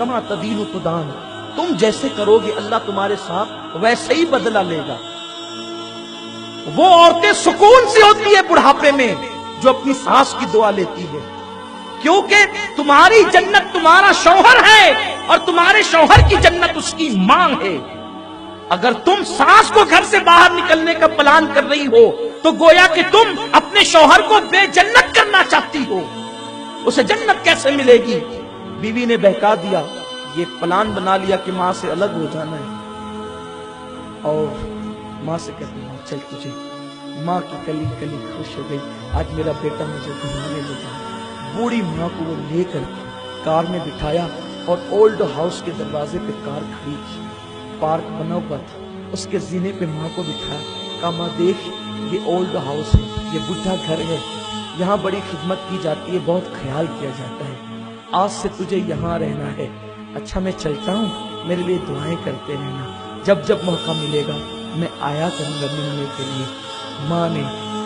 کما تدین تدان، تم جیسے کرو گے اللہ تمہارے ساتھ ویسے ہی بدلہ لے گا۔ وہ عورتیں سکون سے ہوتی ہے بڑھاپے میں جو اپنی ساس کی دعا لیتی ہے، کیونکہ تمہاری جنت تمہارا شوہر ہے اور تمہارے شوہر کی جنت اس کی ماں ہے۔ اگر تم ساس کو گھر سے باہر نکلنے کا پلان کر رہی ہو تو گویا کہ تم اپنے شوہر کو بے جنت کرنا چاہتی ہو، اسے جنت کیسے ملے گی؟ بیوی نے بہکا دیا، یہ پلان بنا لیا کہ ماں سے الگ ہو جانا ہے، اور ماں سے کہتی ہوں چل تجھے، ماں کی کلی کلی خوش ہو گئی، آج میرا بیٹا مجھے گھمانے لے جائے۔ بوڑھی ماں کو وہ لے کر کار میں بٹھایا اور اولڈ ہاؤس کے دروازے پہ کار کھڑی کی، پارک بنا ہوا تھا، اس کے زینے پہ ماں کو بٹھایا، کہا ماں دیکھ یہ اولڈ ہاؤس ہے، یہ بڈھا گھر ہے، یہاں بڑی خدمت کی جاتی ہے، بہت خیال کیا جاتا ہے، آج سے تجھے یہاں رہنا ہے۔ اچھا میں چلتا ہوں، میرے لیے دعائیں کرتے رہنا، جب جب موقع ملے گا میں آیا کروں گا ملنے کے لیے۔ ماں نے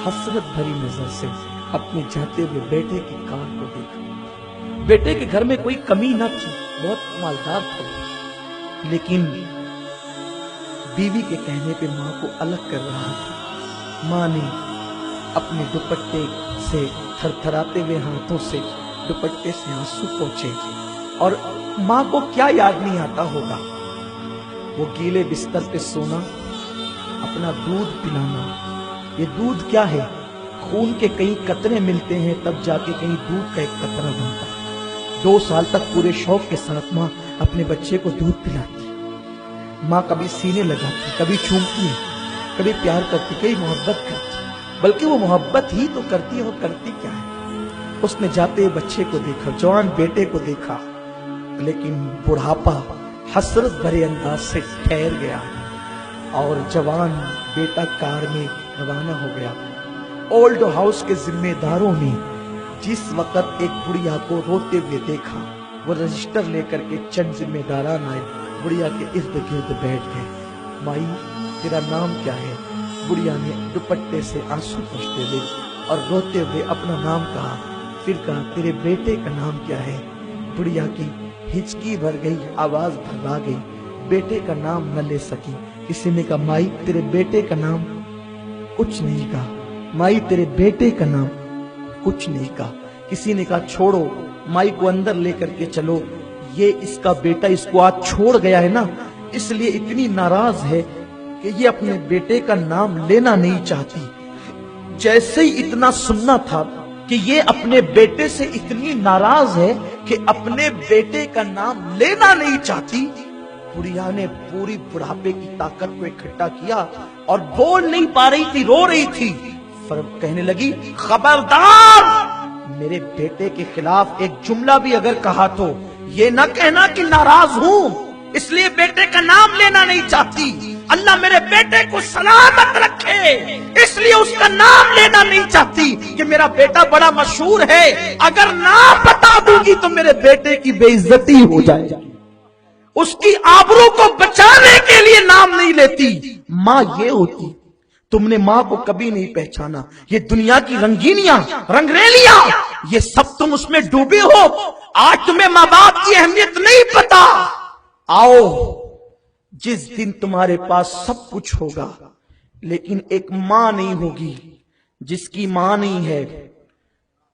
حسرت بھری نظر سے اپنے جاتے ہوئے بیٹے کی کار کو دیکھا۔ بیٹے کے گھر میں کوئی کمی نہ تھی، بہت مالدار تھا، لیکن بیوی کے کہنے پہ ماں کو الگ کر رہا تھا۔ ماں نے اپنے دوپٹے سے تھر تھراتے ہوئے ہاتھوں سے دوپٹے سے آنسو پوچھے، اور ماں کو کیا یاد نہیں آتا ہوگا، وہ گیلے بستر پہ سونا، اپنا دودھ پلانا۔ یہ دودھ کیا ہے؟ خون کے کئی قطرے ملتے ہیں تب جا کے کہیں دودھ کا ایک قطرہ بنتا ہے۔ 2 سال تک پورے شوق کے ساتھ ماں اپنے بچے کو دودھ پلاتی، ماں کبھی سینے لگاتی، کبھی چومتی ہے، کبھی پیار کرتی، کبھی محبت کرتی، بلکہ وہ محبت ہی تو کرتی ہے، وہ کرتی کیا ہے؟ اس نے جاتے بچے کو دیکھا، جوان بیٹے کو دیکھا، لیکن بڑھاپا حسرت بھرے انداز سے ٹھہر گیا اور جوان بیٹا کار میں روانہ ہو گیا۔ اولڈ ہاؤس کے ذمہ داروں نے جس وقت ایک بڑھیا کو روتے ہوئے دیکھا، وہ رجسٹر لے کر کے چند ذمہ داران آئے، بڑھیا کے ارد گرد بیٹھ گئے۔ مائی تیرا نام کیا ہے؟ بڑھیا نے دوپٹے سے آنسو پوچھتے ہوئے اور روتے ہوئے اپنا نام کہا، پھر کہا تیرے بیٹے کا نام کیا ہے؟ بڑھیا کی ہچکی بھر گئی، آواز بھرا گئی، بیٹے کا نام نہ لے سکی۔ کسی نے کہا مائی تیرے بیٹے کا نام؟ کچھ نہیں کہا۔ مائی تیرے بیٹے کا نام؟ کچھ نہیں کہا۔ کسی نے کہا چھوڑو، مائی کو اندر لے کر کے چلو، یہ اس کا بیٹا اس کو آج چھوڑ گیا ہے نا، اس لیے اتنی ناراض ہے کہ یہ اپنے بیٹے کا نام لینا نہیں چاہتی۔ جیسے ہی اتنا سننا تھا کہ یہ اپنے بیٹے سے اتنی ناراض ہے کہ اپنے بیٹے کا نام لینا نہیں چاہتی، بڑھیا نے پوری بڑھاپے کی طاقت کو اکٹھا کیا اور بول نہیں پا رہی تھی، رو رہی تھی، کہنے لگی خبردار، میرے بیٹے کے خلاف ایک جملہ بھی اگر کہا تو یہ نہ کہنا کہ ناراض ہوں، اس لیے بیٹے کا نام لینا نہیں چاہتی، اللہ میرے بیٹے کو سلامت رکھے اس لیے اس کا نام لینا نہیں چاہتی کہ میرا بیٹا بڑا مشہور ہے، اگر نام بتا دوں گی تو میرے بیٹے کی بے عزتی ہو جائے گی، اس کی آبرو کو بچانے کے لیے نام نہیں لیتی۔ ماں یہ ہوتی، تم نے ماں کو کبھی نہیں پہچانا، یہ دنیا کی رنگینیاں رنگریلیاں یہ سب تم اس میں ڈوبے ہو، آج تمہیں ماں باپ کی اہمیت نہیں پتا۔ آؤ جس دن تمہارے پاس سب کچھ ہوگا لیکن ایک ماں نہیں ہوگی، جس کی ماں نہیں ہے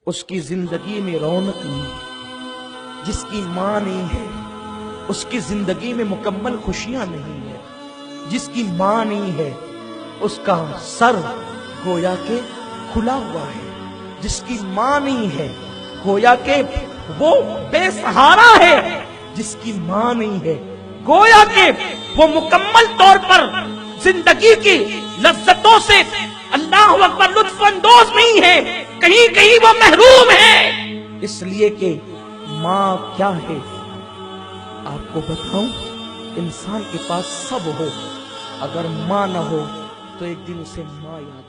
اس کی زندگی میں رونق نہیں، جس کی ماں نہیں ہے اس کی زندگی میں مکمل خوشیاں نہیں ہے، جس کی ماں نہیں ہے اس کا سر گویا کہ کھلا ہوا ہے، جس کی ماں نہیں ہے گویا کہ وہ بے سہارا ہے، جس کی ماں نہیں ہے گویا کہ وہ مکمل طور پر زندگی کی لذتوں سے اللہ اکبر لطف اندوز نہیں ہے، کہیں کہیں وہ محروم ہے۔ اس لیے کہ ماں کیا ہے آپ کو بتاؤں، انسان کے پاس سب ہو، اگر ماں نہ ہو تو ایک دن اسے ماں یاد